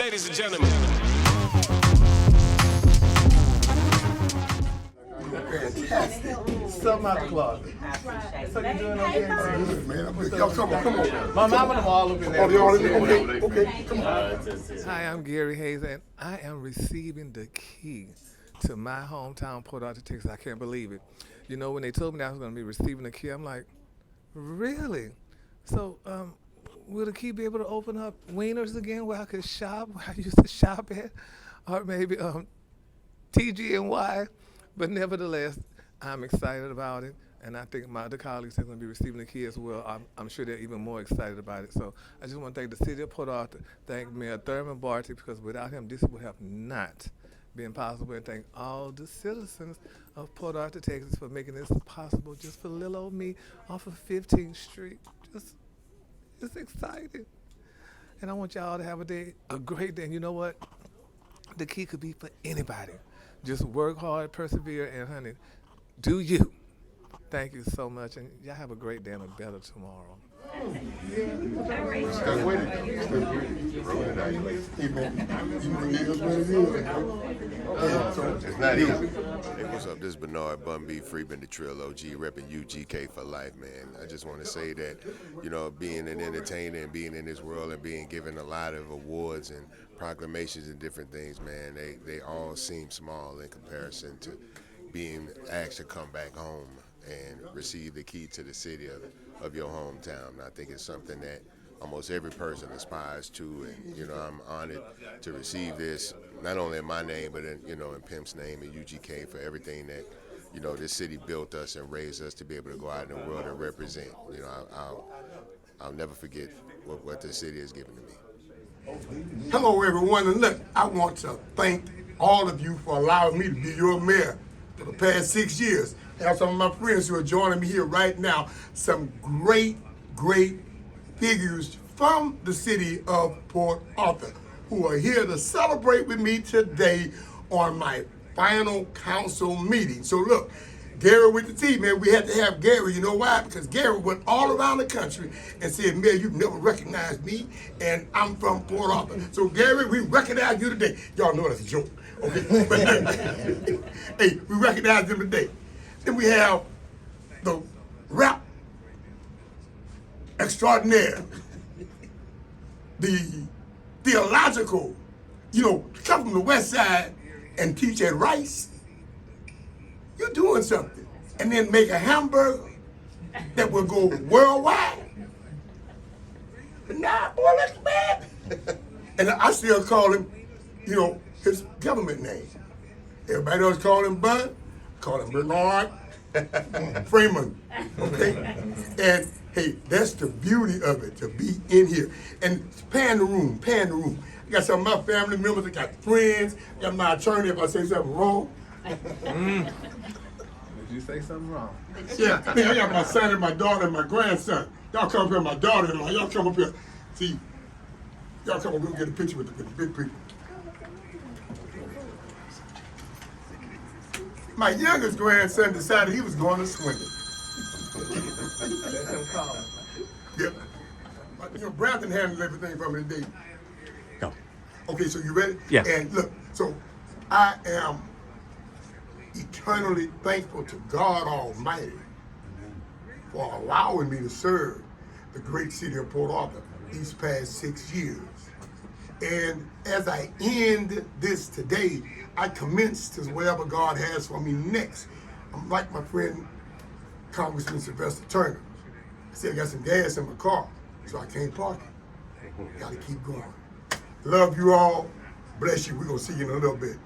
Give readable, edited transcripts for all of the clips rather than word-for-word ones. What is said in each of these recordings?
Ladies and gentlemen. Fantastic. Something out the closet. So you doing okay? Good, man. Y'all come on. My mama and them all up in there. Oh, they all in there? Okay, come on. Hi, I'm Gary Hayes, and I am receiving the key to my hometown, Port Arthur, Texas. I can't believe it. You know, when they told me that I was going to be receiving the key, I'm like, really? So, will the key be able to open up Wieners again where I could shop, where I used to shop at? Or maybe TG and Y? But nevertheless, I'm excited about it, and I think my other colleagues are going to be receiving the key as well. I'm sure they're even more excited about it. So I just want to thank the city of Port Arthur, thank Mayor Thurman Bartie, because without him, this would have not been possible, and thank all the citizens of Port Arthur, Texas, for making this possible just for little old me off of 15th Street. It's exciting. And I want y'all to have a great day. And you know what? The key could be for anybody. Just work hard, persevere, and honey, do you. Thank you so much, and y'all have a great day and a better tomorrow. Stay with it. Stay with it. Roll it out. Hey, man. You it is what it is. It's not easy. Hey, what's up? This is Bernard Bun B, Freeman the Trill OG, repping UGK for life, man. I just want to say that, you know, being an entertainer and being in this world and being given a lot of awards and proclamations and different things, man, they all seem small in comparison to being asked to come back home and receive the key to the city of your hometown. I think it's something that almost every person aspires to, and you know, I'm honored to receive this, not only in my name, but in, you know, in Pimp's name and UGK for everything that, you know, this city built us and raised us to be able to go out in the world and represent. You know, I'll never forget what this city has given to me. Hello, everyone, and look, I want to thank all of you for allowing me to be your mayor for the past 6 years. I have some of my friends who are joining me here right now, some great figures from the city of Port Arthur who are here to celebrate with me today on my final council meeting. So look, Gary with the T, man, we had to have Gary. You know why? Because Gary went all around the country and said, Mayor, you've never recognized me, and I'm from Port Arthur. So Gary, we recognize you today. Y'all know that's a joke, okay? But hey, we recognize him today. Then we have the rap extraordinaire, the theological, you know, come from the West Side and teach at Rice. You're doing something. And then make a hamburger that will go worldwide. Nah, boy, that's bad. And I still call him, you know, his government name. Everybody else call him Bun, call him Bernard Freeman, okay? And hey, that's the beauty of it, to be in here. And pan the room. I got some of my family members, I got friends, I got my attorney if I say something wrong. Did you say something wrong? Yeah, I got my son and my daughter and my grandson. Y'all come up here, my daughter-in-law. Y'all come up here. See, y'all come up here and get a picture with the big people. My youngest grandson decided he was going to swing it. Let him call. Yep. You know, Brandon handled everything for me today. Go. Okay, so you ready? Yeah. And look, so I am eternally thankful to God Almighty for allowing me to serve the great city of Port Arthur these past 6 years. And as I end this today, I commence to wherever God has for me next. I'm like my friend, Congressman Sylvester Turner. I said I got some gas in my car, so I can't park it. Gotta keep going. Love you all. Bless you. We're gonna see you in a little bit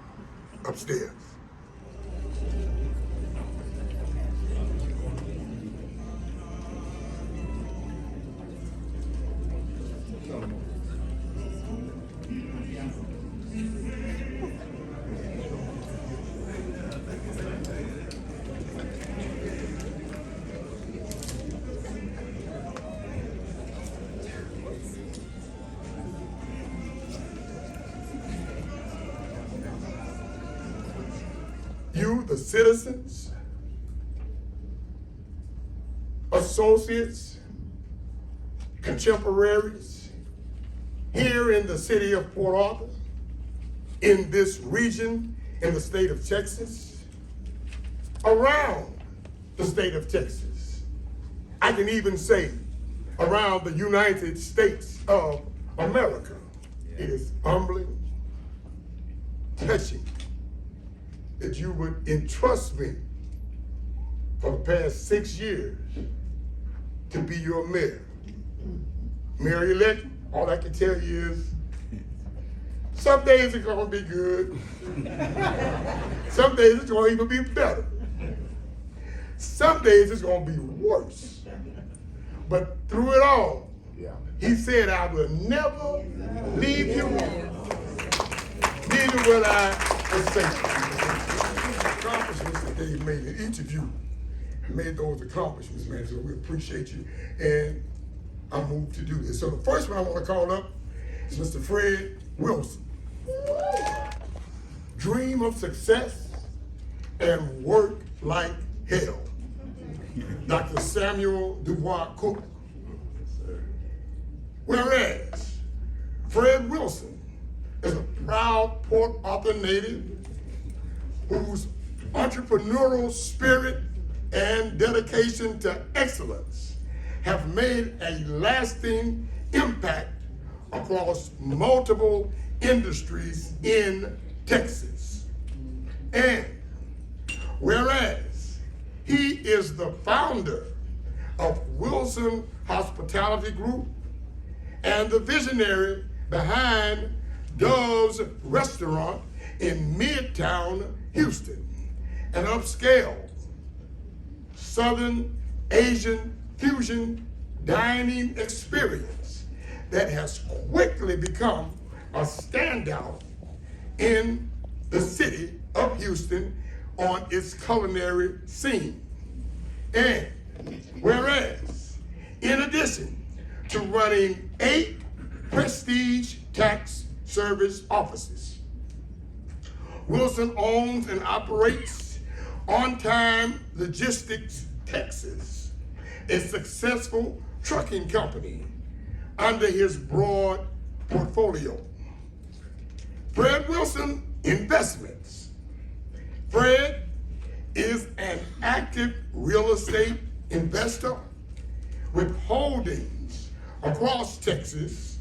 upstairs. You, the citizens, associates, contemporaries, here in the city of Port Arthur, in this region, in the state of Texas, around the state of Texas. I can even say around the United States of America. It is humbling, touching that you would entrust me for the past 6 years to be your mayor. Mayor-elect, all I can tell you is some days it's gonna be good. Some days it's gonna even be better. Some days it's gonna be worse. But through it all, he said, I will never leave you, neither will I forsake you. The accomplishments that they made, and each of you made those accomplishments, man, so we appreciate you. And I'm moved to do this. So the first one I want to call up is Mr. Fred Wilson. Dream of success and work like hell. Dr. Samuel Dubois Cook. Whereas Fred Wilson is a proud Port Arthur native whose entrepreneurial spirit and dedication to excellence have made a lasting impact across multiple industries in Texas. And whereas he is the founder of Wilson Hospitality Group and the visionary behind Dove's Restaurant in Midtown Houston, an upscale Southern Asian fusion dining experience that has quickly become a standout in the city of Houston on its culinary scene. And whereas, in addition to running 8 prestige tax service offices, Wilson owns and operates On Time Logistics Texas, a successful trucking company under his broad portfolio. Fred Wilson Investments. Fred is an active real estate investor with holdings across Texas,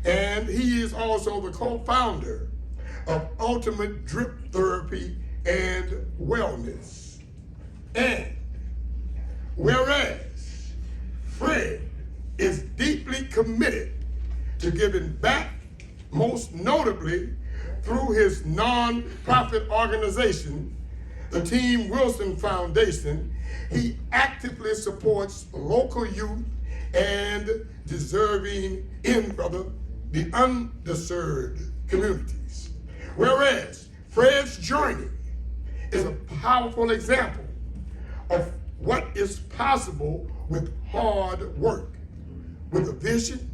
and he is also the co-founder of Ultimate Drip Therapy and Wellness. And whereas Fred is deeply committed to giving back, most notably through his non-profit organization, the Team Wilson Foundation, he actively supports local youth and deserving the underserved communities. Whereas Fred's journey is a powerful example of what is possible with hard work, with a vision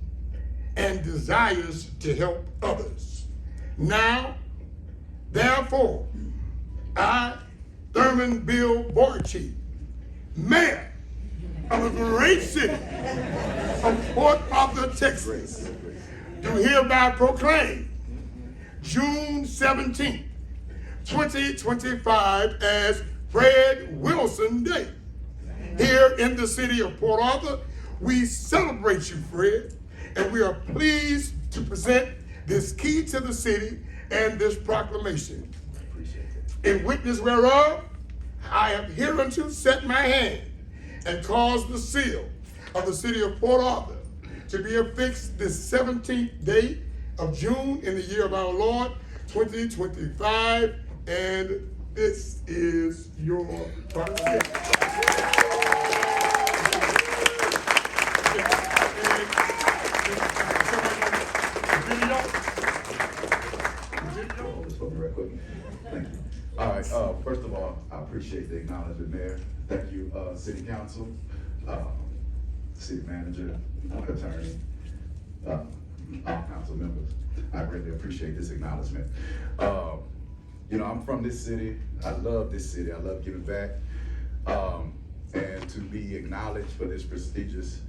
and desires to help others. Now, therefore, I, Thurman Bill Bartie, mayor of the great city of Port Arthur, Texas, do hereby proclaim June 17th, 2025 as Fred Wilson Day. Here in the city of Port Arthur, we celebrate you, Fred, and we are pleased to present this key to the city and this proclamation. In witness whereof, I have hereunto set my hand and caused the seal of the city of Port Arthur to be affixed this 17th day of June in the year of our Lord, 2025, and this is your proclamation. All right, first of all, I appreciate the acknowledgement, Mayor. Thank you, City Council, City Manager, Attorney, all council members. I greatly appreciate this acknowledgement. I'm from this city. I love this city. I love giving back. And to be acknowledged for this prestigious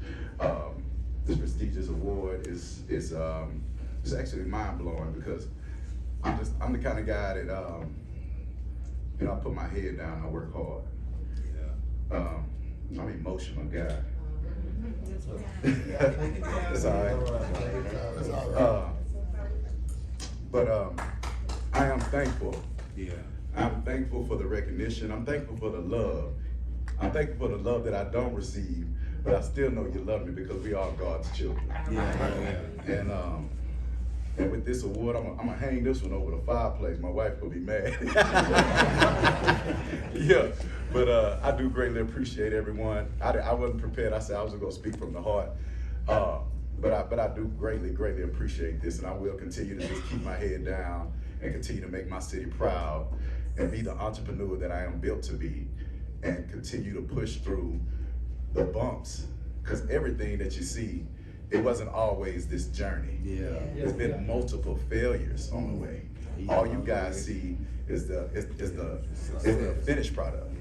award is it's actually mind blowing because I'm the kind of guy that you know, I put my head down, I work hard. I'm an emotional guy. It's all right. But I am thankful. Yeah. I'm thankful for the recognition. I'm thankful for the love. I'm thankful for the love that I don't receive, but I still know you love me because we are God's children. Yeah. And with this award, I'm gonna hang this one over the fireplace. My wife will be mad. Yeah, but I do greatly appreciate everyone. I wasn't prepared. I said I was gonna speak from the heart. But I do greatly appreciate this, and I will continue to just keep my head down and continue to make my city proud and be the entrepreneur that I am built to be, and continue to push through the bumps, because everything that you see, it wasn't always this journey. Yeah. There's been multiple failures on the way. All you guys see is the finished product.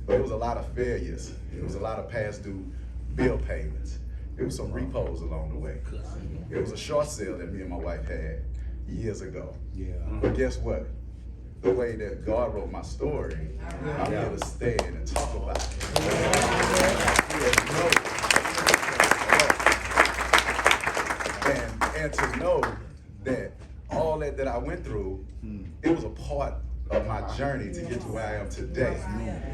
But it was a lot of failures. It was a lot of past due bill payments. It was some repos along the way. It was a short sale that me and my wife had years ago. Yeah. But guess what? The way that God wrote my story, I'm here to stand and talk about it. And to know that all that I went through, it was a part of my journey to get to where I am today.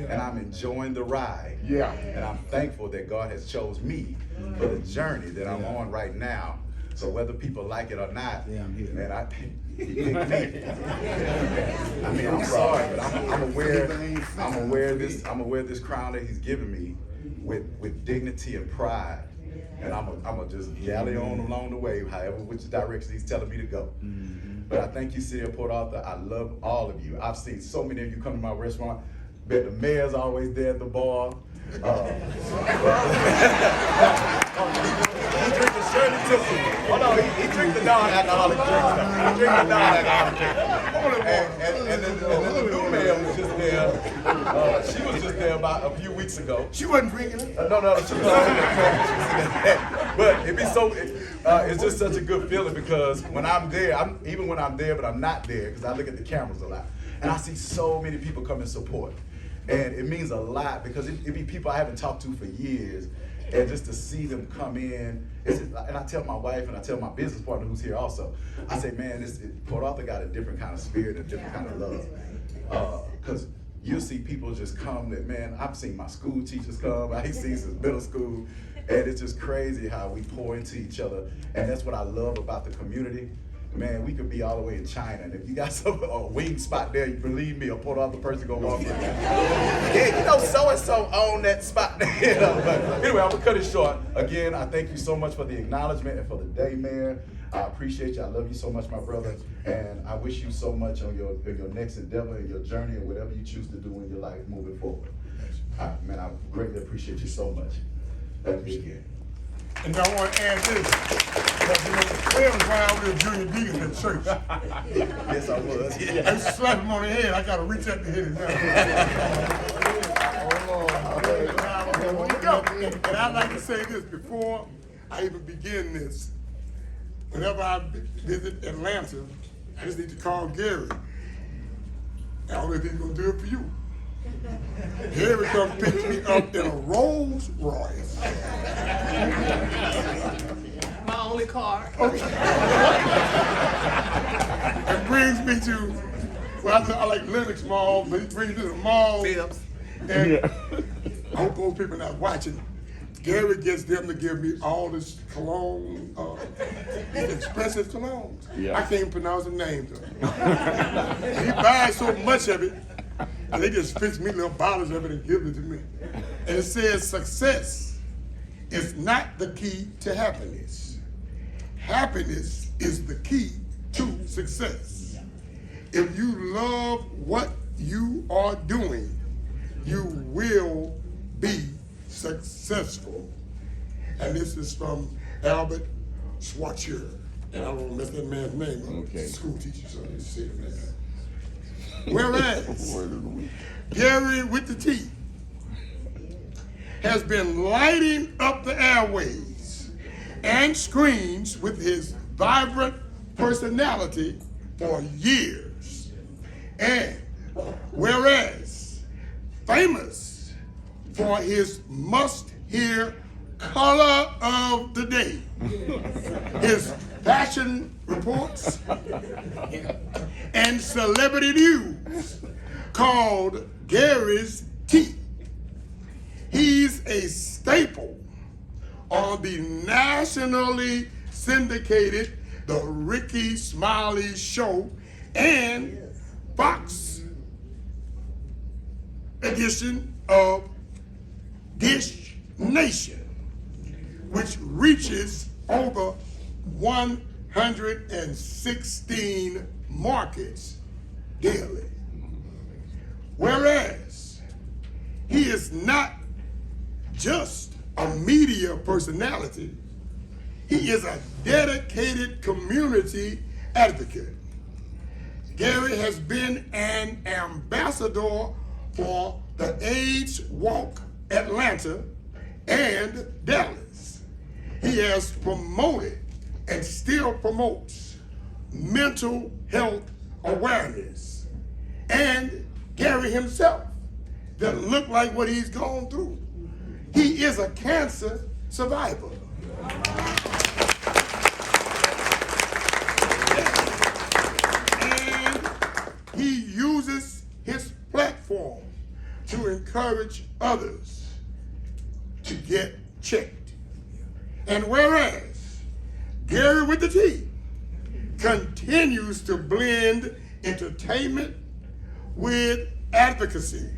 And I'm enjoying the ride. Yeah. And I'm thankful that God has chose me for the journey that I'm on right now. So whether people like it or not, I'm here. man, he picked me. I mean, I'm sorry, but I'm aware this crown that he's given me with dignity and pride. And I'm gonna just galley on along the way, however which direction he's telling me to go. But I thank you, City of Port Arthur. I love all of you. I've seen so many of you come to my restaurant. Bet the mayor's always there at the bar. He drink the Shirley Temple. Oh no, he drink the non-alcoholic drink. He drink the non-alcoholic drink. And then the new mayor was just there. She was just there about a few weeks ago. She wasn't drinking it. No, she was but it's just such a good feeling because when I'm there, even when I'm there, but I'm not there because I look at the cameras a lot, and I see so many people come and support, and it means a lot because it be people I haven't talked to for years, and just to see them come in, and I tell my wife and I tell my business partner who's here also, I say, man, Port Arthur got a different kind of spirit, a different kind of love, because you'll see people just come that, man, I've seen my school teachers come, I've seen since middle school, and it's just crazy how we pour into each other, and that's what I love about the community. Man, we could be all the way in China, and if you got a wing spot there, you believe me, a Port Arthur person gonna walk in. Yeah, you know, so-and-so own that spot there. You know? But anyway, I'm gonna cut it short. Again, I thank you so much for the acknowledgement and for the day, Mayor. I appreciate you. I love you so much, my brother. And I wish you so much on your next endeavor and your journey and whatever you choose to do in your life moving forward. Man, I greatly appreciate you so much. Thank you again. And I want to add this. Claire was around with a junior deacon at church. Yes, I was. I used to slap him on the head. I got to reach out to hit his hand. And I'd like to say this before I even begin this. Whenever I visit Atlanta, I just need to call Gary. I don't know if he's going to do it for you. Gary come pick me up in a Rolls Royce. My only car. And brings me to, well, I like Lenox Mall, but he brings me to the mall. Bibbs. And I hope those people not watching. Gary gets them to give me all this cologne, these expensive colognes. Yeah. I can't even pronounce the names of them. He buys so much of it, and they just fix me little bottles of it and give it to me. And it says success is not the key to happiness. Happiness is the key to success. If you love what you are doing, you will be successful. And this is from Albert Schweitzer. And I don't want to mess that man's name up. Okay. School teacher, so I say it like that. Whereas Gary with the T has been lighting up the airways and screens with his vibrant personality for years. And whereas famous for his must-hear color of the day, his fashion reports, and celebrity news called Gary's Tea. He's a staple on the nationally syndicated The Ricky Smiley Show and Fox edition of Dish Nation, which reaches over 116 markets daily. Whereas he is not just a media personality, he is a dedicated community advocate. Gary has been an ambassador for the AIDS Walk Atlanta and Dallas. He has promoted and still promotes mental health awareness. And Gary himself doesn't look like what he's gone through. He is a cancer survivor. And he uses his platform to encourage others to get checked. And whereas Gary with the T continues to blend entertainment with advocacy,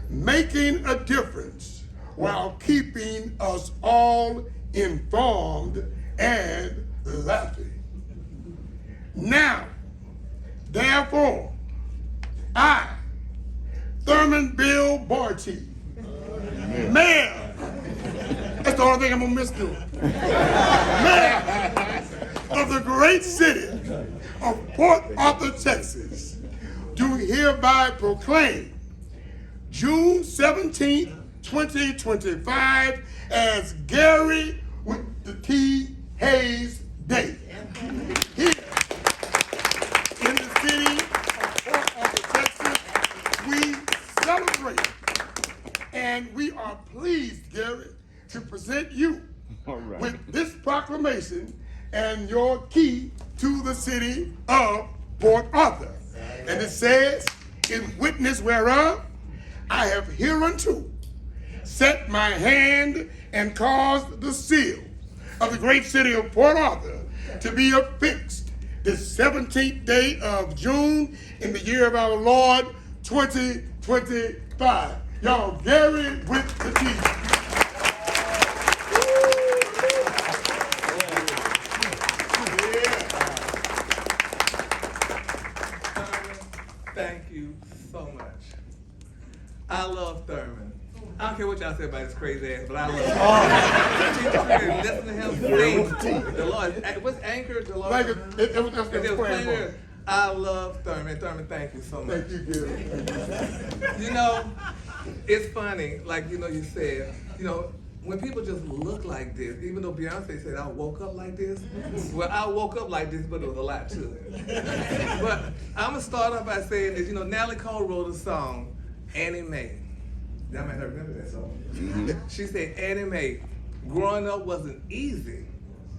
making a difference while keeping us all informed and laughing. Now, therefore, I, Thurman Bill Bartie, Mayor, that's the only thing I'm gonna miss doing, Mayor of the great city of Port Arthur, Texas, do hereby proclaim June 17th, 2025 as Gary with the T. Hayes Day. Here in the city of Port Arthur, Texas, we celebrate and we are pleased, Gary, to present you with this proclamation and your key to the city of Port Arthur. And it says, in witness whereof, I have hereunto set my hand and caused the seal of the great city of Port Arthur to be affixed this 17th day of June in the year of our Lord 2025. Y'all, Gary with the T. Thank you so much. I love Thurman. I don't care what y'all say about his crazy ass, but I love him. Listen to him sing. The Lord, what's Anchor? The Lord. Like it was just It was praying for clear. him. I love Thurman. Thurman, thank you so much. Thank you, Gary. You know, it's funny, like, you know, you said, you know, when people just look like this, even though Beyonce said I woke up like this, well, I woke up like this, but there was a lot to it. But I'm gonna start off by saying this, you know, Natalie Cole wrote a song, Annie Mae. Y'all might not remember that song. She said, Annie Mae, growing up wasn't easy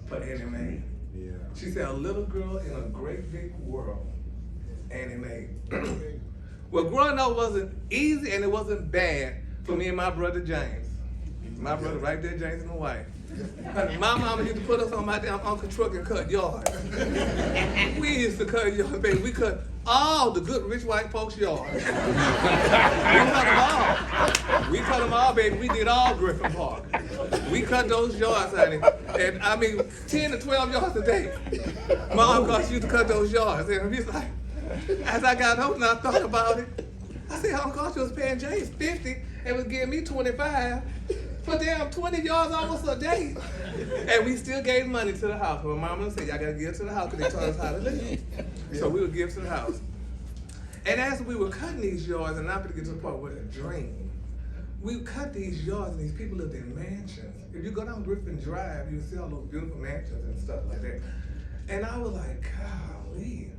for Annie Mae. Yeah. She said, a little girl in a great big world, Annie Mae. Well, growing up wasn't easy and it wasn't bad for me and my brother James. My brother right there, James, and my wife. My mama used to put us on my damn uncle truck and cut yards. We used to cut yards, baby. We cut all the good rich white folks' yards. We cut them all. We cut them all, baby. We did all Griffin Park. We cut those yards, honey. And I mean, 10 to 12 yards a day. My uncle used to cut those yards. And he's like, as I got home and I thought about it, I said, Uncle was paying James 50 and was giving me 25 for damn 20 yards almost a day. And we still gave money to the house. My mama said, y'all gotta give to the house because they taught us how to live. So we would give to the house. And as we were cutting these yards, and I'm going to get to the part where it's a dream, we cut these yards and these people lived in mansions. If you go down Griffin Drive, you'll see all those beautiful mansions and stuff like that. And I was like, golly,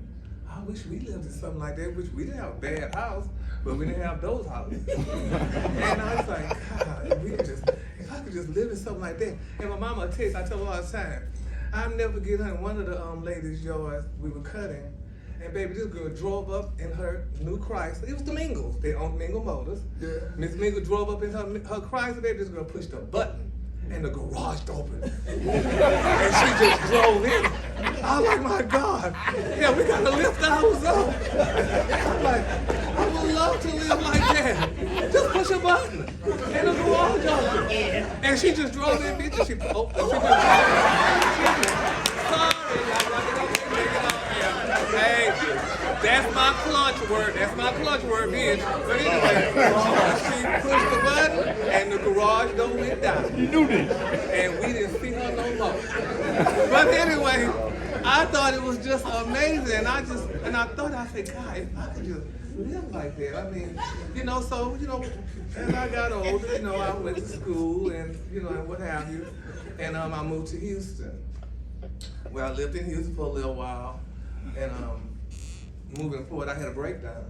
I wish we lived in something like that. Which we didn't have a bad house, but we didn't have those houses. And I was like, God, if I could just live in something like that. And my mama I tell her all the time, I'll never forget her in one of the ladies' yards we were cutting. And baby, this girl drove up in her new Chrysler. It was the Mingles. They owned Mingle Motors. Yeah. Miss Mingle drove up in her Chrysler. Baby, this girl pushed a button and the garage opened. And she just drove in. I was like, my God, yeah, we gotta lift ours up. I'm like, I would love to live like that. Just push a button and the garage opened. And she just drove in, bitch, and she Hey, that's my clutch word. That's my clutch word, bitch. But anyway, she pushed the button and the garage door went down. You knew this. And we didn't see her no more. But anyway, I thought it was just amazing. And I said, God, if I could just live like that. I mean, so, as I got older, I went to school and, and what have you. And I moved to Houston. Well, I lived in Houston for a little while. And moving forward, I had a breakdown.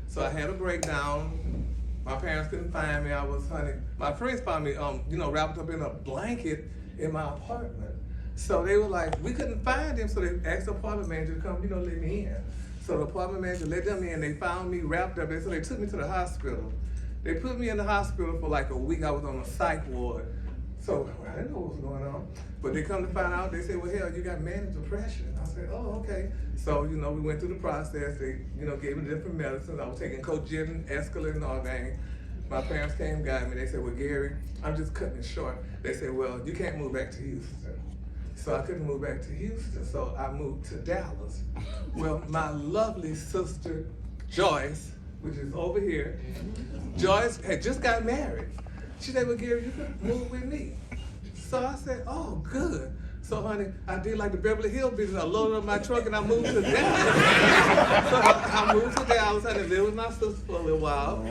So I had a breakdown. My parents couldn't find me. I was hunting. My friends found me, wrapped up in a blanket in my apartment. So they were like, we couldn't find him. So they asked the apartment manager to come, let me in. So the apartment manager let them in. They found me wrapped up. So they took me to the hospital. They put me in the hospital for like a week. I was on a psych ward. So I didn't know what was going on. But they come to find out, they said, well, hell, you got manic depression. I said, oh, okay. So, we went through the process. They, gave me different medicines. I was taking Cogen, Escalin, and Arvane. My parents came, got me. They said, well, Gary, I'm just cutting it short. They said, well, you can't move back to Houston. So I couldn't move back to Houston, so I moved to Dallas. Well, my lovely sister, Joyce, which is over here, Joyce had just got married. She said, well, Gary, you can move with me. So I said, oh, good. So, honey, I did like the Beverly Hills business. I loaded up my truck and I moved to Dallas. So I moved to Dallas. I lived with my sister for a little while.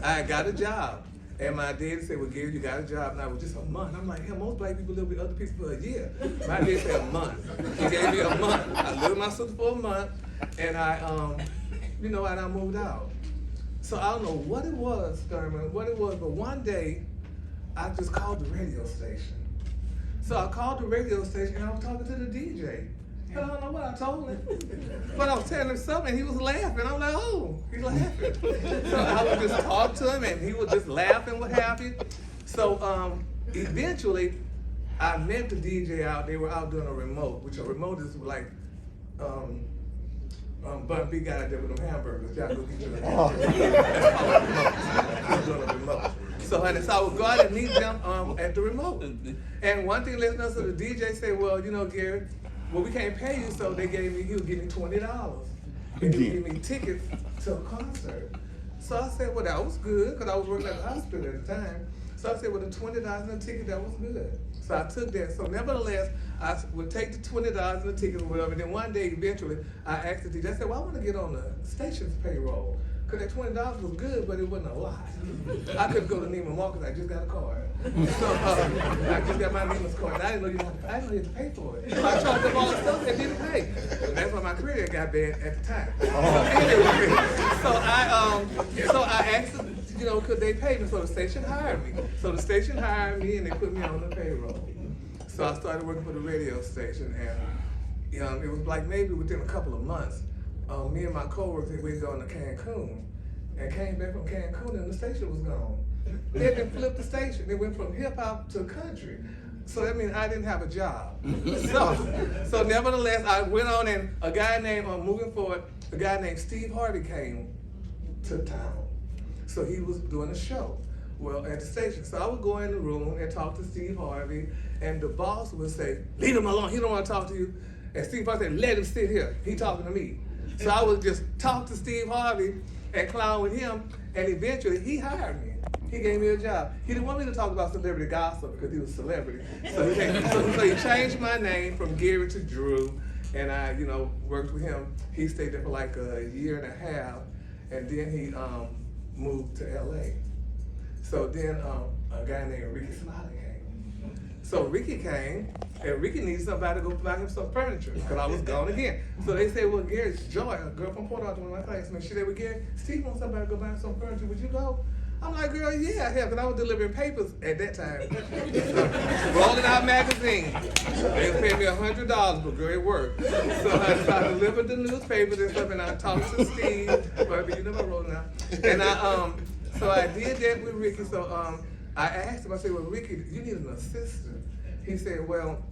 I got a job. And my dad said, well, Gary, you got a job. And I was just a month. I'm like, hell, most black people live with other people for a year. My dad said a month. He gave me a month. I lived with my sister for a month. And I, and I moved out. So I don't know what it was, Thurman, but one day, I just called the radio station. So I called the radio station and I was talking to the DJ. I don't know what I told him. But I was telling him something and he was laughing. I'm like, oh, he's laughing. So I would just talk to him and he would just laugh and what have you. So eventually, I met the DJ out. They were out doing a remote, which a remote is like, Bun B got out there with them hamburgers. Y'all go get you the hamburgers. Doing a remote. So I would go out and meet them at the remote. And one thing led us to the DJ said, well, Gary, well, we can't pay you, so he would give me $20. And he would give me tickets to a concert. So I said, well, that was good, because I was working at the hospital at the time. So I said, well, the $20 and the ticket, that was good. So I took that. So nevertheless, I would take the $20 and the ticket or whatever. And then one day, eventually, I asked the DJ, I said, well, I want to get on the station's payroll. Because that $20 was good, but it wasn't a lot. I couldn't go to Neiman Marcus, I just got a card. So I just got my Neiman's card. And I didn't know you had to pay for it. So I charged up all the stuff and didn't pay. And that's why my credit got bad at the time. So I asked them, could they pay me? So the station hired me. So the station hired me and they put me on the payroll. So I started working for the radio station and it was like maybe within a couple of months, me and my coworkers, we gone to Cancun and came back from Cancun and the station was gone. They had been flipped the station. They went from hip hop to country. So that means I didn't have a job. So nevertheless, I went on and a guy named, moving forward, a guy named Steve Harvey came to town. So he was doing a show, at the station. So I would go in the room and talk to Steve Harvey and the boss would say, leave him alone, he don't want to talk to you. And Steve Harvey said, let him sit here, he talking to me. So I would just talk to Steve Harvey and clown with him, and eventually he hired me. He gave me a job. He didn't want me to talk about celebrity gossip because he was a celebrity. So he changed my name from Gary to Drew, and I, worked with him. He stayed there for like a year and a half, and then he moved to LA. So then a guy named Ricky Smiley came. So Ricky came, and Ricky needed somebody to go buy him some furniture, because I was gone again. So they said, well, Gary, Joy, a girl from Port Arthur, one of my classmates, she said, well, Gary, Steve wants somebody to go buy him some furniture. Would you go? I'm like, girl, yeah, hell, because I was delivering papers at that time. Rolling out magazines. They was paying me $100, but girl, it worked. So I delivered the newspapers and stuff, and I talked to Steve, but you know I'm rolling out. And so I did that with Ricky. So I asked him, I said, well, Ricky, you need an assistant. He said, well,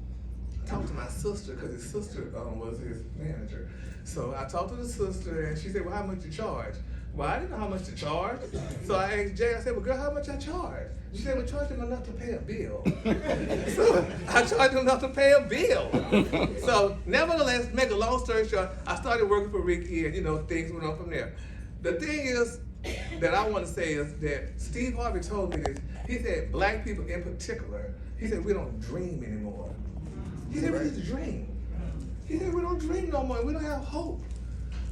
talk to my sister, because his sister was his manager. So I talked to the sister, and she said, well, how much you charge? Well, I didn't know how much to charge. So I asked Jay, I said, well, girl, how much I charge? She said, well, charge him enough to pay a bill. So I charged him enough to pay a bill. So nevertheless, make a long story short, I started working for Ricky, and, you know, things went on from there. The thing is that I want to say is that Steve Harvey told me this. He said, black people in particular, he said, we don't dream anymore. He said, we just dream. He said, we don't dream no more. We don't have hope.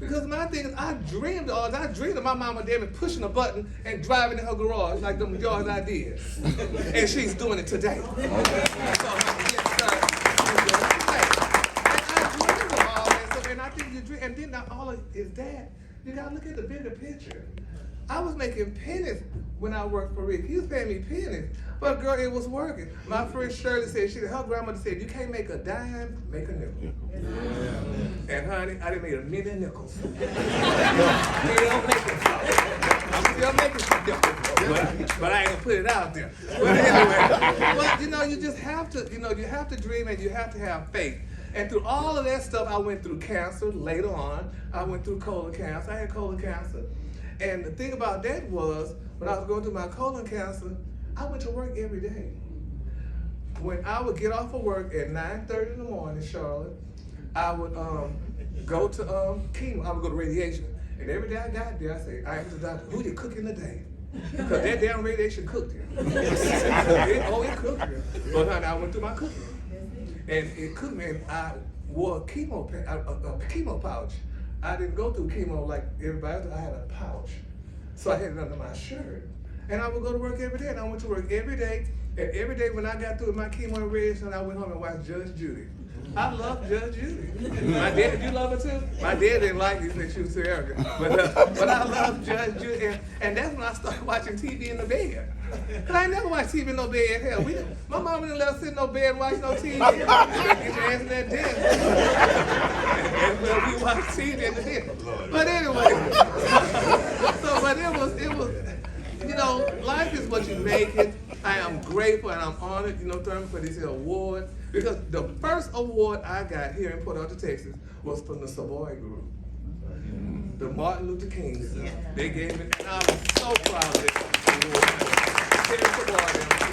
Because my thing is, I dreamed of my mama Debbie pushing a button and driving in her garage like them jars I did. And she's doing it today. So, yes, sir. And I dreamed of all that stuff, and I think you dream, and then not all of is that. You gotta look at the bigger picture. I was making pennies when I worked for Rick. He was paying me pennies. But girl, it was working. My friend Shirley said, her grandmother said, you can't make a dime, make a nickel. Yeah. And honey, I done made a million nickels. Still making some. I'm still making some nickels. But I ain't gonna put it out there. But anyway, well, you know, you just have to, you know, you have to dream and you have to have faith. And through all of that stuff, I went through cancer later on. I went through colon cancer. I had colon cancer. And the thing about that was, when I was going through my colon cancer, I went to work every day. When I would get off of work at 9:30 in the morning, Charlotte, I would go to chemo. I would go to radiation. And every day I got there, I say, I asked the doctor, who you cooking today? Because that damn radiation cooked you. It cooked you. But honey, I went through my cooking. And it cooked me, and I wore a chemo pouch. I didn't go through chemo like everybody else. I had a pouch. So I had it under my shirt. And I would go to work every day, and I went to work every day. And every day when I got through with my chemo and radiation, I went home and watched Judge Judy. I love Judge Judy. My dad, did you love her too? My dad didn't like it, he said she was too arrogant. But I love Judge Judy, and that's when I started watching TV in the bed. Cause I ain't never watched TV in no bed. Hell, my mama didn't let us sit in no bed and watch no TV. You better get your ass in that den. And we watch TV in the den. But anyway, but it was, you know, life is what you make it. I am grateful and I'm honored, you know, Thurman, for this award. Because the first award I got here in Port Arthur, Texas, was from the Savoy Group. The Martin Luther King Center. They gave me, and I was so proud of this award.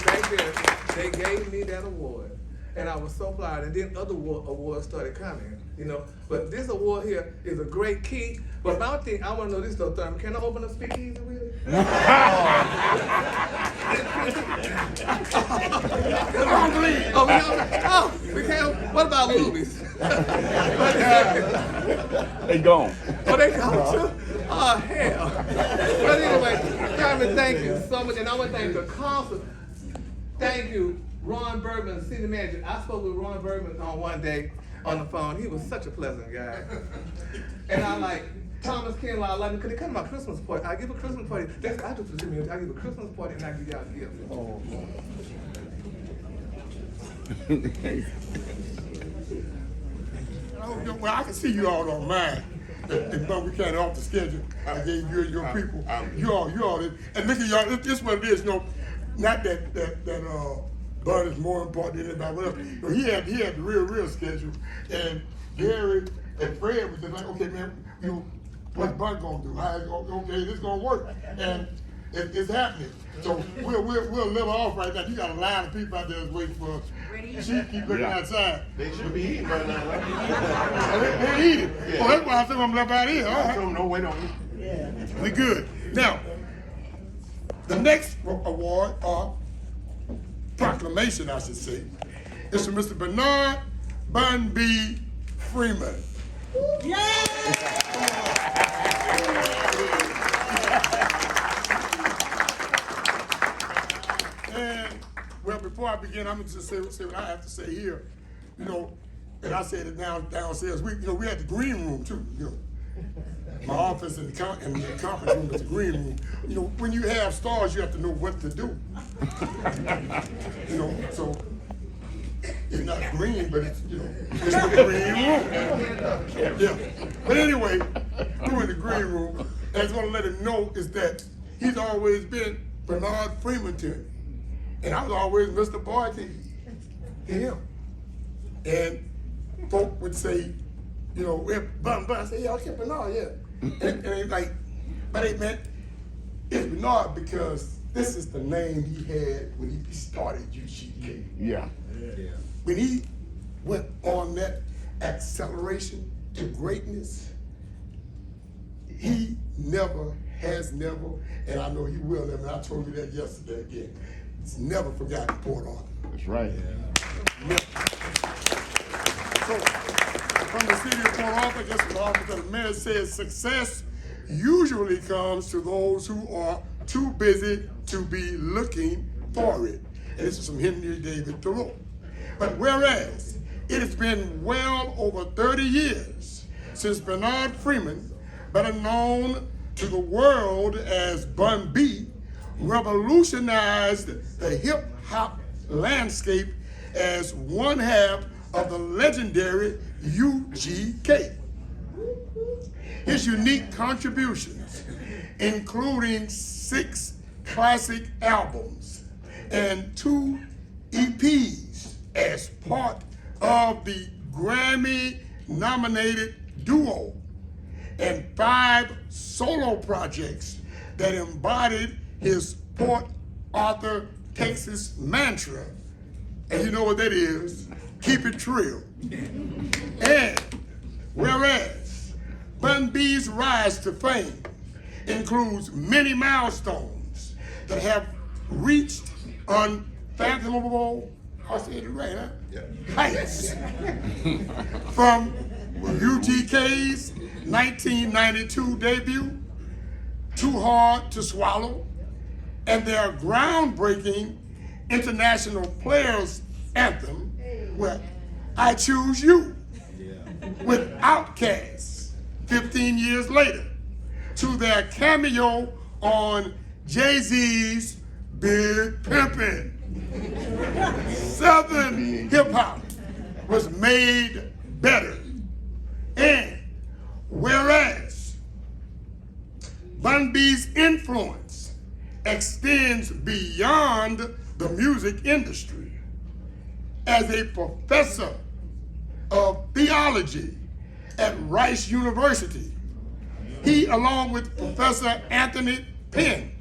Back there, they gave me that award. And I was so proud. And then other awards started coming, you know. But this award here is a great key. But my thing, I want to know this though, Thurman. Can I open a speakeasy with it? We can't. What about movies? They gone. Oh, they gone too? Oh, hell. But anyway, Thurman, thank you so much. And I want to thank the council. Thank you, Ron Bergman, the city manager. I spoke with Ron Bergman on one day on the phone. He was such a pleasant guy. And I like Thomas Kinlaw, I love him because they come to my Christmas party. I give a Christmas party. That's what I do for the community. I give a Christmas party and I give y'all gifts. Oh. Well, I can see you all don't mind. But we can't off the schedule. I gave you and your people. You all. And look at y'all. This is what it is. No, not that Bun is more important than anybody else. But he had the real schedule. And Gary and Fred was just like, okay, man, what's Bun gonna do? Okay, this gonna work. And it's happening. So we're a little off right now. You got a line of people out there that's waiting for us. She keep looking outside. They should be eating right now, right? They eating. Yeah. Oh, that's why I said I'm left out here. All right. No, wait on me. Yeah. We good. Now, the next award, or proclamation, I should say, is from Mr. Bernard Bun B. Freeman. Yeah! And, well, before I I begin, I'm gonna just say what I have to say here. You know, and I said it downstairs. We had the green room too. You know, my office and the conference room is the green room. You know, when you have stars, you have to know what to do. You know, so it's not green, but it's it's the green room. Yeah. But anyway, we're in the green room. And I just want to let him know is that he's always been Bernard Freeman to me. And I was always Mr. Bartie to him. And folk would say, Bun, I say, yeah, okay, Bernard, yeah. And he's like, but hey, man, it's Bernard because this is the name he had when he started UGK. Yeah. When he went on that acceleration to greatness, he has never, and I know he will never, and I told you that yesterday again, he's never forgotten Port Arthur. That's right. Never. So, from the city of Port Arthur, I guess the office of the mayor says success usually comes to those who are too busy to be looking for it. And this is from Henry David Thoreau. But whereas it has been well over 30 years since Bernard Freeman, better known to the world as Bun B, revolutionized the hip-hop landscape as one half of the legendary UGK. His unique contributions, including 6 classic albums and 2 EPs as part of the Grammy-nominated duo, and 5 solo projects that embodied his Port Arthur, Texas mantra. And you know what that is? Keep it trill. And whereas Bun B's rise to fame includes many milestones that have reached unfathomable, I said it right, huh? Yeah. Heights. From UGK's 1992 debut, Too Hard to Swallow, and their groundbreaking international players anthem, well, I Choose You, with Outkast 15 years later, to their cameo on Jay-Z's Big Pimpin'. Southern hip hop was made better. And whereas Bun B's influence extends beyond the music industry, as a professor of theology at Rice University, he, along with Professor Anthony Penn,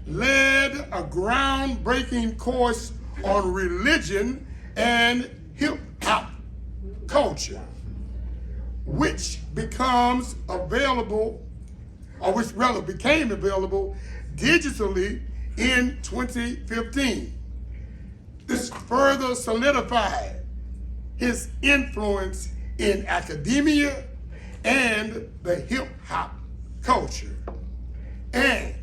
led a groundbreaking course on religion and hip-hop culture, which becomes available, or which rather became available digitally in 2015. This further solidified his influence in academia and the hip-hop culture. And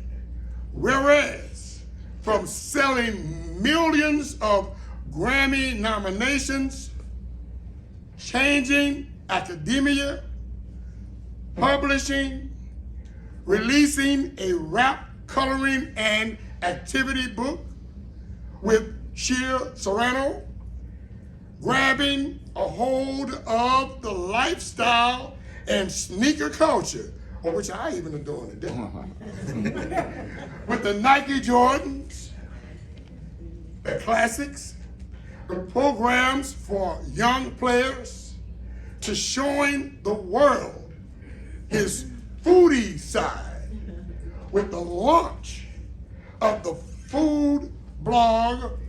whereas from selling millions of Grammy nominations, changing academia, publishing, releasing a rap coloring and activity book with Sheer Serrano, grabbing a hold of the lifestyle and sneaker culture, of which I even adorn today, with the Nike Jordans, the classics, the programs for young players, to showing the world his foodie side with the launch of the food blog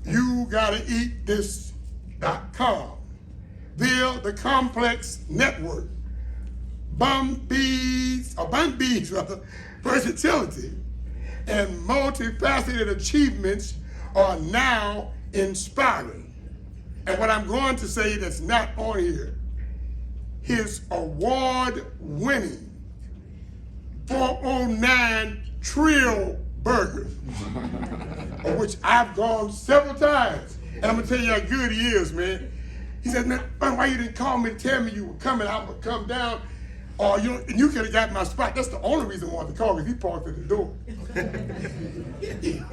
YouGottaEatThis.com via the Complex Network. Bun B's versatility and multifaceted achievements are now inspiring. And what I'm going to say that's not on here, his award-winning 409 Trill burgers, of which I've gone several times. And I'm gonna tell you how good he is, man. He said, man, why you didn't call me to tell me you were coming? I would come down, or you could have got my spot. That's the only reason I wanted to call, because he parked at the door.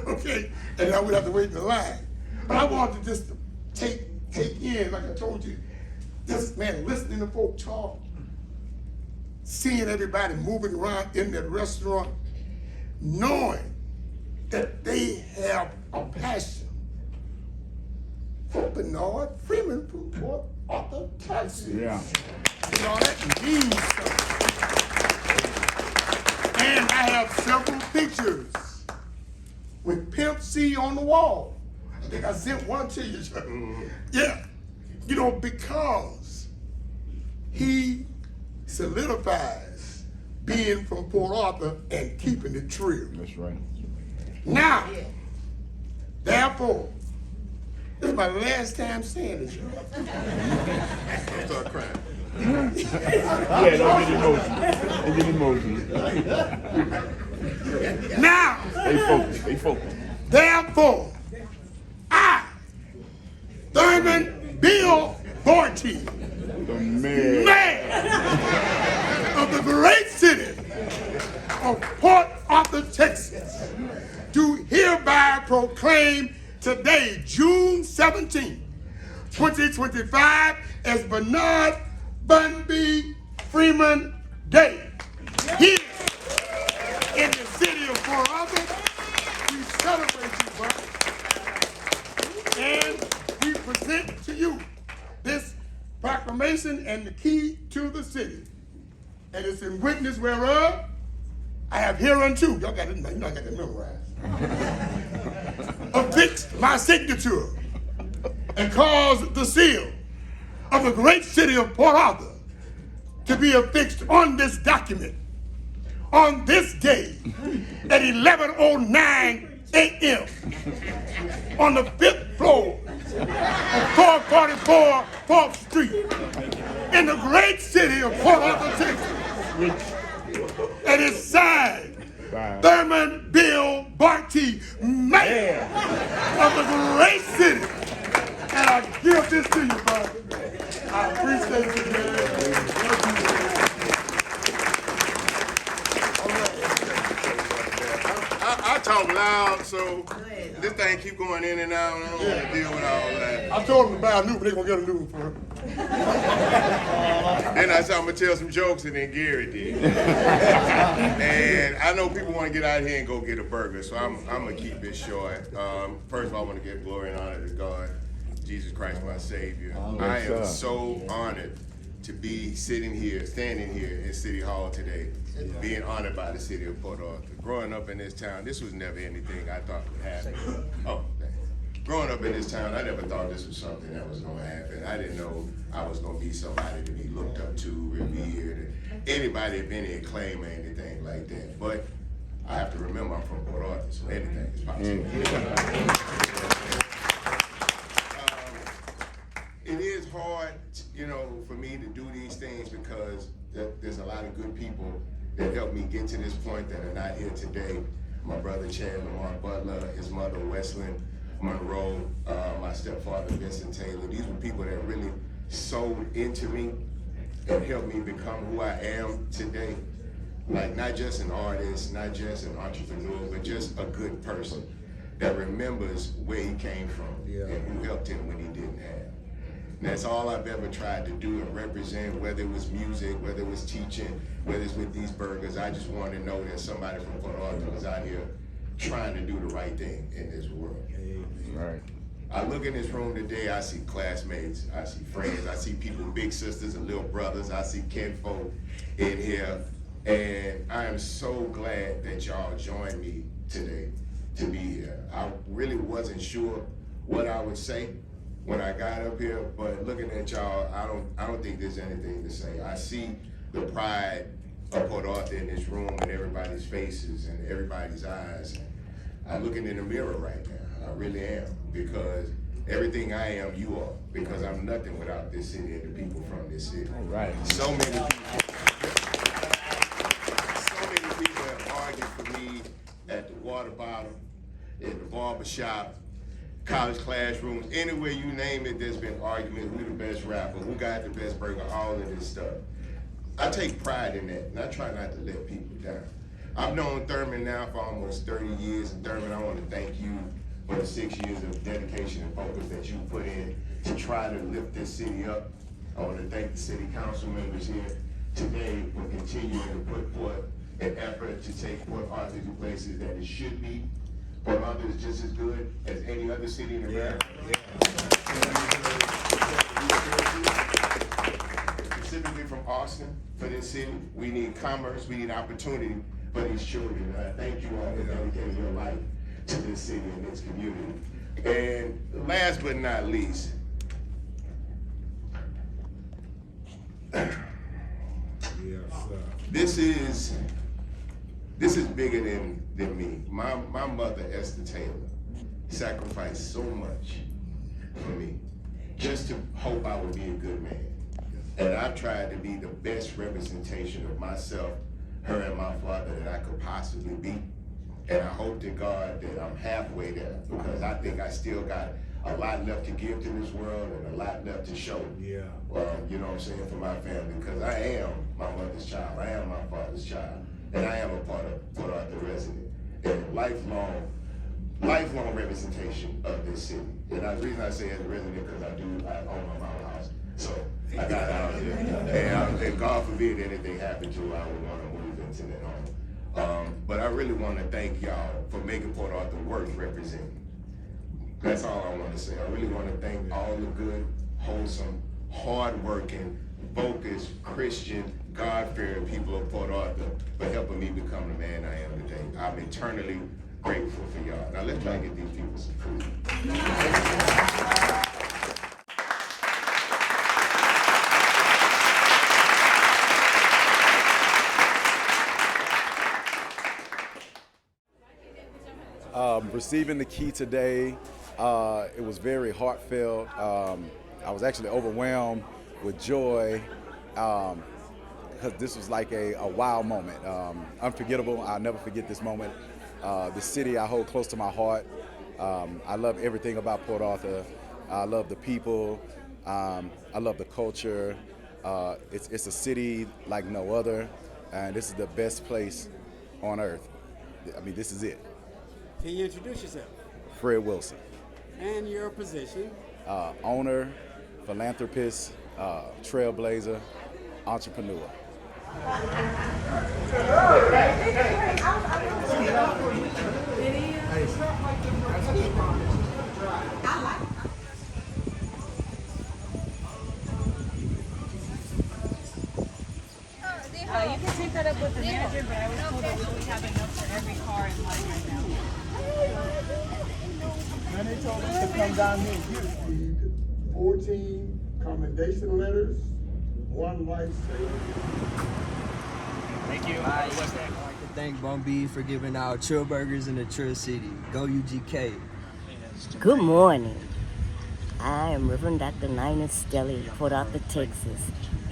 Okay, and I would have to wait in the line. But I wanted to just take in, like I told you, just, man, listening to folk talk, seeing everybody moving around in that restaurant, knowing that they have a passion for Bernard Freeman from Port Arthur, Texas. Yeah. You know, that means something. And I have several pictures with Pimp C on the wall. I think I sent one to you. Yeah, you know, because he solidifies being from Port Arthur and keeping it true. That's right. Now, therefore, this is my last time saying this, y'all. Don't start crying. Yeah, don't get emotional. Don't get emotional. Now, Stay focused. therefore, I, Thurman Bartie, The mayor. mayor of the great city of Port Arthur, Texas, do hereby proclaim today, June 17, 2025, as Bernard Bun B Freeman Day. Here in the city of Port Arthur, we celebrate you, brother. And we present to you this proclamation and the key to the city. And it's in witness whereof I have hereunto, y'all got it, you know I got that memorized, affixed my signature and caused the seal of the great city of Port Arthur to be affixed on this document on this day at 11:09 a.m. on the 5th floor of 444 4th Street in the great city of Port Arthur, Texas. And it's signed Thurman Bill Bartie, mayor of the great city. And I give this to you, brother. I appreciate you, man. I talk loud, so this thing keep going in and out. I don't want to deal with all that. I told them to buy a new one, they're gonna get a new one for him. Then I said I'm gonna tell some jokes, and then Gary did. And I know people want to get out here and go get a burger, so I'm gonna keep it short. First of all, I want to give glory and honor to God, Jesus Christ, my Savior. I am so honored to be standing here in City Hall today, being honored by the city of Port Arthur. Growing up in this town, this was never anything I thought would happen. Oh, thanks. Growing up in this town, I never thought this was something that was gonna happen. I didn't know I was gonna be somebody to be looked up to, revered, anybody of any acclaim or anything like that. But I have to remember I'm from Port Arthur, so anything is possible. It is hard, you know, for me to do these things because there's a lot of good people that helped me get to this point that are not here today. My brother Chad Lamar Butler, his mother Weslyn Monroe, my stepfather Vincent Taylor. These were people that really sold into me and helped me become who I am today. Like not just an artist, not just an entrepreneur, but just a good person that remembers where he came from and who helped him when he didn't have. And that's all I've ever tried to do and represent, whether it was music, whether it was teaching, whether it's with these burgers. I just want to know that somebody from Port Arthur was out here trying to do the right thing in this world. Right. I look in this room today, I see classmates, I see friends, I see people, big sisters and little brothers, I see kinfolk in here. And I am so glad that y'all joined me today to be here. I really wasn't sure what I would say when I got up here, but looking at y'all, I don't think there's anything to say. I see the pride of Port Arthur in this room and everybody's faces and everybody's eyes. I'm looking in the mirror right now. I really am, because everything I am, you are, because I'm nothing without this city and the people from this city. All right. So many people have argued for me at the water bottle barbershop, college classrooms, anywhere you name it, there's been arguments. Who the best rapper? Who got the best burger? All of this stuff. I take pride in that, and I try not to let people down. I've known Thurman now for almost 30 years, and Thurman, I want to thank you for the 6 years of dedication and focus that you put in to try to lift this city up. I want to thank the city council members here today for continuing to put forth an effort to take Port Arthur to places that it should be. Port Arthur is just as good as any other city in America. Specifically from Austin, for this city, we need commerce, we need opportunity for these children. And I thank you all for dedicating your life to this city and this community. And last but not least, this is bigger than me. My mother, Esther Taylor, sacrificed so much for me just to hope I would be a good man. And I've tried to be the best representation of myself, her and my father that I could possibly be. And I hope to God that I'm halfway there, because I think I still got a lot left to give to this world and a lot left to show. Yeah. You know what I'm saying, for my family, because I am my mother's child, I am my father's child, and I am a part of Port Arthur resident, and lifelong representation of this city. And the reason I say as a resident, because I own my mom's house, so I got out here, and God forbid anything happened to her, I would want to move into that home. But I really want to thank y'all for making Port Arthur worth representing. That's all I want to say. I really want to thank all the good, wholesome, hard-working, focused, Christian, God-fearing people of Port Arthur for helping me become the man I am today. I'm eternally grateful for y'all. Now let's try to get these people some food. Receiving the key today, it was very heartfelt. I was actually overwhelmed with joy because this was like a wow moment, unforgettable. I'll never forget this moment. The city I hold close to my heart. I love everything about Port Arthur. I love the people. I love the culture. It's a city like no other, and this is the best place on earth. I mean, this is it. Can you introduce yourself? Fred Wilson. And your position? Owner, philanthropist, trailblazer, entrepreneur. You can take that up with the manager, but I was told that we only have enough for every car in line right now. And they told us to come down here and received 14 commendation letters, 1 life saving. Thank you. I'd like to thank Bun B for giving out Trill Burgers in the Trill City. Go UGK. Good morning. I am Reverend Dr. Nina Stelly, Port Arthur, Texas,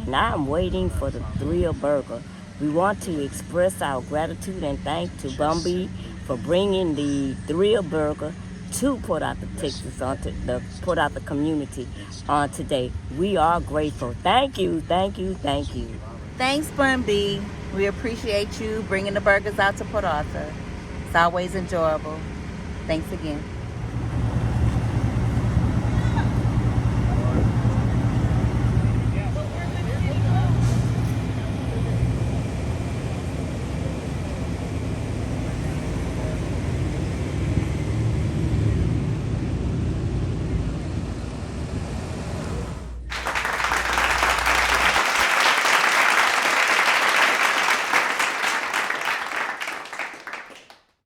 and I am waiting for the Thrill Burger. We want to express our gratitude and thanks to Bun B for bringing the Thrill Burger to Port Arthur, Texas, onto the Port Arthur community on today. We are grateful. Thank you, thank you, thank you. Thanks, Bun B. We appreciate you bringing the burgers out to Port Arthur. It's always enjoyable. Thanks again.